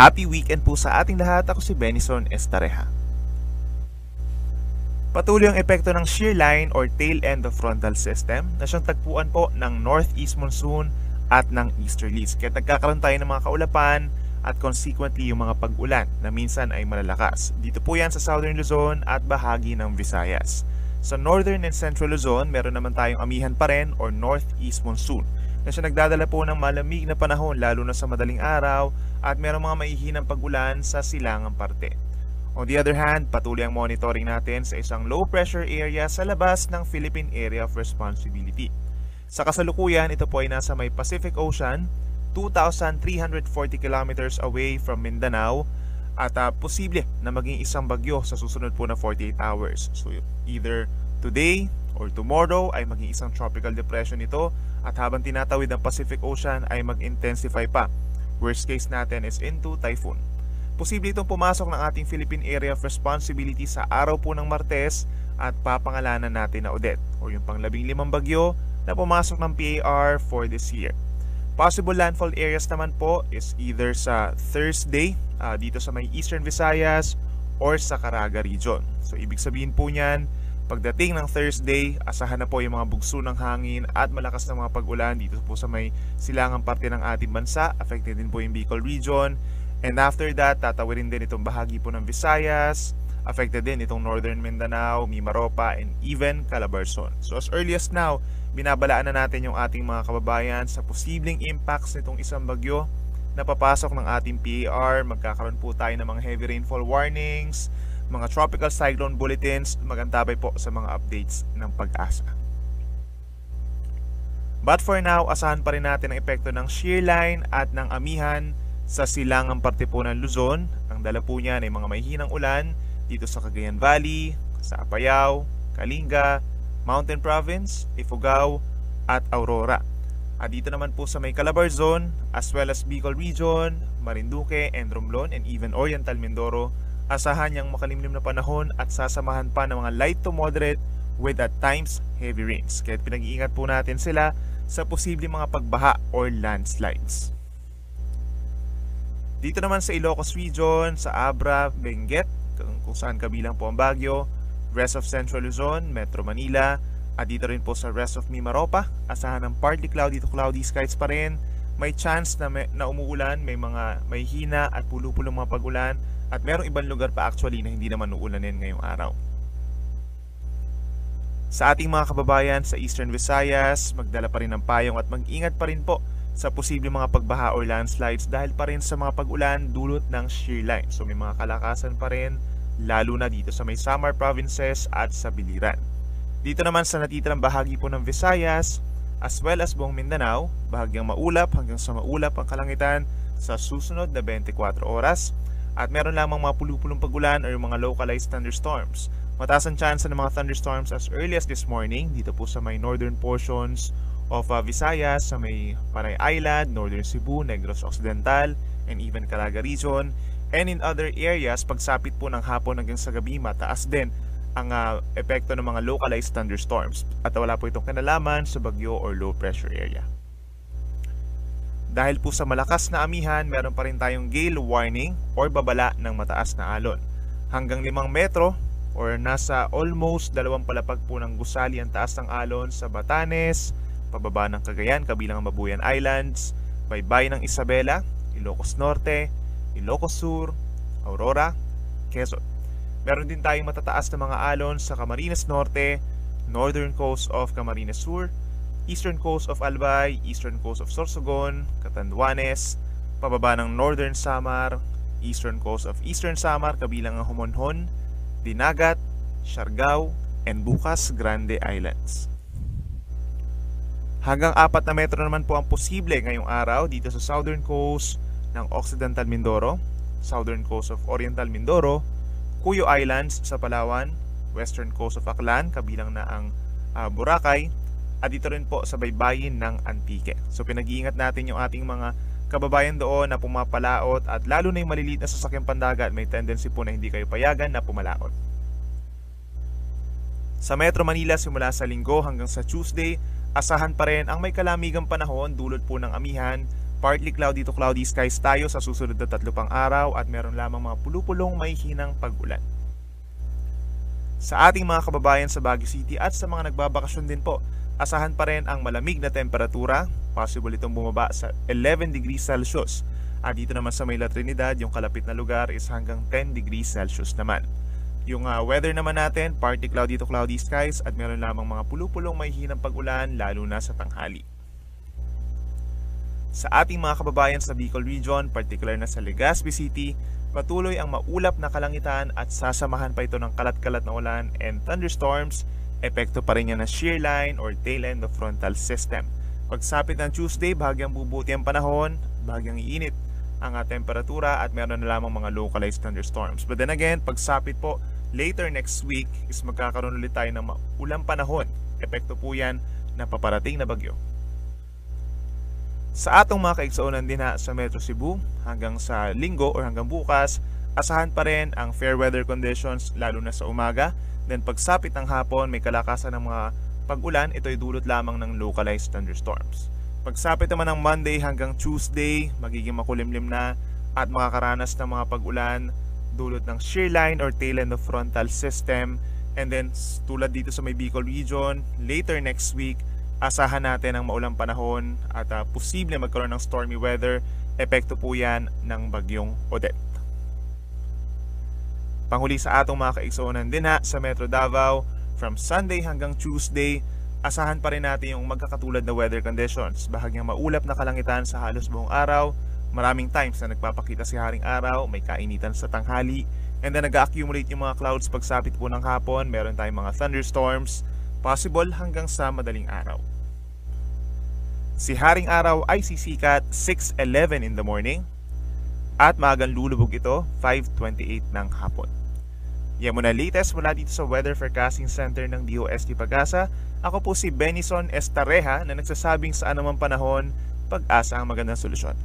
Happy weekend po sa ating lahat. Ako si Benison Estareja. Patuloy ang epekto ng shear line or tail end of frontal system na siyang tagpuan po ng northeast monsoon at ng easterlies. Kaya nagkakaroon tayo ng mga kaulapan at consequently yung mga pag-ulan na minsan ay malalakas. Dito po yan sa Southern Luzon at bahagi ng Visayas. Sa Northern and Central Luzon, meron naman tayong amihan pa rin or northeast monsoon na siya nagdadala po ng malamig na panahon lalo na sa madaling araw at merong mga maihinang pag-ulan sa silangang parte. On the other hand, patuloy ang monitoring natin sa isang low pressure area sa labas ng Philippine Area of Responsibility. Sa kasalukuyan, ito po ay nasa may Pacific Ocean, 2,340 kilometers away from Mindanao at posible na maging isang bagyo sa susunod po na 48 hours. So either today or tomorrow ay maging isang tropical depression ito at habang tinatawid ang Pacific Ocean ay mag-intensify pa. Worst case natin is into typhoon. Posible itong pumasok ng ating Philippine Area of Responsibility sa araw po ng Martes at papangalanan natin na Odette o yung pang-15 bagyo na pumasok ng PAR for this year. Possible landfall areas naman po is either sa Thursday dito sa may Eastern Visayas or sa Caraga region. So ibig sabihin po niyan, pagdating ng Thursday, asahan na po yung mga bugso ng hangin at malakas na mga pag-ulan dito po sa may silangang parte ng ating bansa. Affected din po yung Bicol region. And after that, tatawirin din itong bahagi po ng Visayas. Affected din itong Northern Mindanao, Mimaropa, and even Calabarzon. So as early as now, binabalaan na natin yung ating mga kababayan sa posibleng impacts nitong isang bagyo na papasok ng ating PAR. Magkakaroon po tayo ng mga heavy rainfall warnings, mga tropical cyclone bulletins, magantabay po sa mga updates ng Pag-asa. But for now, asahan pa rin natin ang epekto ng shear line at ng amihan sa silangang parte po ng Luzon. Ang dala po niyan ay mga mahihinang ulan dito sa Cagayan Valley, sa Apayao, Kalinga, Mountain Province, Ifugao, at Aurora. At dito naman po sa may Calabarzon, as well as Bicol Region, Marinduque, and Romblon, and even Oriental Mindoro, asahan niyang makalimlim na panahon at sasamahan pa ng mga light to moderate with at times heavy rains. Kaya pinag-iingat po natin sila sa posibleng mga pagbaha or landslides. Dito naman sa Ilocos Region, sa Abra, Benguet, kung saan kabilang po ang Baguio, rest of Central Luzon, Metro Manila, at dito rin po sa rest of Mimaropa, asahan ng partly cloudy to cloudy skies pa rin. May chance na umuulan, may mga may hina at pulo-pulong mga pag-ulan, at merong ibang lugar pa actually na hindi naman uulanin ngayong araw. Sa ating mga kababayan sa Eastern Visayas, magdala pa rin ng payong at mag-ingat pa rin po sa posibleng mga pagbaha or landslides dahil pa rin sa mga pag-ulan dulot ng shear line. So may mga kalakasan pa rin, lalo na dito sa may Samar Provinces at sa Biliran. Dito naman sa natitirang bahagi po ng Visayas, as well as buong Mindanao, bahagyang maulap hanggang sa maulap ang kalangitan sa susunod na 24 oras. At meron lamang mga pulupulong pag-ulan or mga localized thunderstorms. Mataas ang chance ng mga thunderstorms as early as this morning dito po sa may northern portions of Visayas, sa may Panay Island, Northern Cebu, Negros Occidental, and even Caraga region. And in other areas, pagsapit po ng hapon hanggang sa gabi, mataas din ang epekto ng mga localized thunderstorms. At wala po itong kinalaman sa bagyo or low pressure area. Dahil po sa malakas na amihan, meron pa rin tayong gale warning or babala ng mataas na alon. Hanggang 5 metro or nasa almost 2 palapag po ng gusali ang taas ng alon sa Batanes, pababa ng Cagayan, kabilang ang Babuyan Islands, baybay ng Isabela, Ilocos Norte, Ilocos Sur, Aurora, Quezon. Meron din tayong matataas na mga alon sa Camarines Norte, northern coast of Camarines Sur, eastern coast of Albay, eastern coast of Sorsogon, Catanduanes, pababa ng northern Samar, eastern coast of eastern Samar, kabilang ang Homonhon, Dinagat, Siargao, and Bukas Grande Islands. Hanggang 4 na metro naman po ang posible ngayong araw dito sa southern coast ng Occidental Mindoro, southern coast of Oriental Mindoro, Cuyo Islands sa Palawan, western coast of Aklan, kabilang na ang Boracay, at dito rin po sa baybayin ng Antique. So pinag-iingat natin yung ating mga kababayan doon na pumapalaot at lalo na yung maliliit na sasakyang pandagat, may tendency po na hindi kayo payagan na pumalaot. Sa Metro Manila simula sa Linggo hanggang sa Tuesday, asahan pa rin ang may kalamigang panahon dulot po ng amihan Partly cloudy to cloudy skies tayo sa susunod na 3 pang araw at meron lamang mga pulupulong may hinang pag-ulan. Sa ating mga kababayan sa Baguio City at sa mga nagbabakasyon din po, asahan pa rin ang malamig na temperatura, possible itong bumaba sa 11 degrees Celsius. At dito naman sa Mayla Trinidad, yung kalapit na lugar is hanggang 10 degrees Celsius naman. Yung weather naman natin, partly cloudy to cloudy skies at meron lamang mga pulupulong may hinang pag-ulan lalo na sa tanghali. Sa ating mga kababayan sa Bicol Region, particular na sa Legazpi City, patuloy ang maulap na kalangitan at sasamahan pa ito ng kalat-kalat na ulan and thunderstorms. Epekto pa rin yan ng shear line or tail end of frontal system. Pagsapit ng Tuesday, bahagyang bubuti ang panahon, bahagyang iinit ang temperatura at meron na lamang mga localized thunderstorms. But then again, pagsapit po later next week is magkakaroon ulit tayo ng maulang panahon. Epekto po yan ng paparating na bagyo. Sa atong mga kaigsoonan din sa Metro Cebu, hanggang sa linggo or hanggang bukas, asahan pa rin ang fair weather conditions lalo na sa umaga. Then pagsapit ng hapon, may kalakasan ng mga pag-ulan, ito ay dulot lamang ng localized thunderstorms. Pagsapit naman ng Monday hanggang Tuesday, magiging makulimlim na at makakaranas ng mga pag-ulan dulot ng shear line or tail end of frontal system. And then tulad dito sa may Bicol Region, later next week, asahan natin ang maulang panahon at posible magkaroon ng stormy weather. Epekto po yan ng bagyong Odette. Panghuli sa atong mga kaigsoonan din sa Metro Davao, from Sunday hanggang Tuesday, asahan pa rin natin yung magkakatulad na weather conditions. Bahagyang maulap na kalangitan sa halos buong araw. Maraming times na nagpapakita si Haring Araw, may kainitan sa tanghali, and then nag-accumulate yung mga clouds pagsapit po ng hapon. Meron tayong mga thunderstorms, possible hanggang sa madaling araw. Si Haring Araw ay sisikat 6:11 in the morning at maagang lulubog ito 5:28 ng hapon. Yan muna latest mula dito sa Weather Forecasting Center ng DOST Pag-asa. Ako po si Benison Estareja na nagsasabing sa anumang panahon, pag-asa ang magandang solusyon.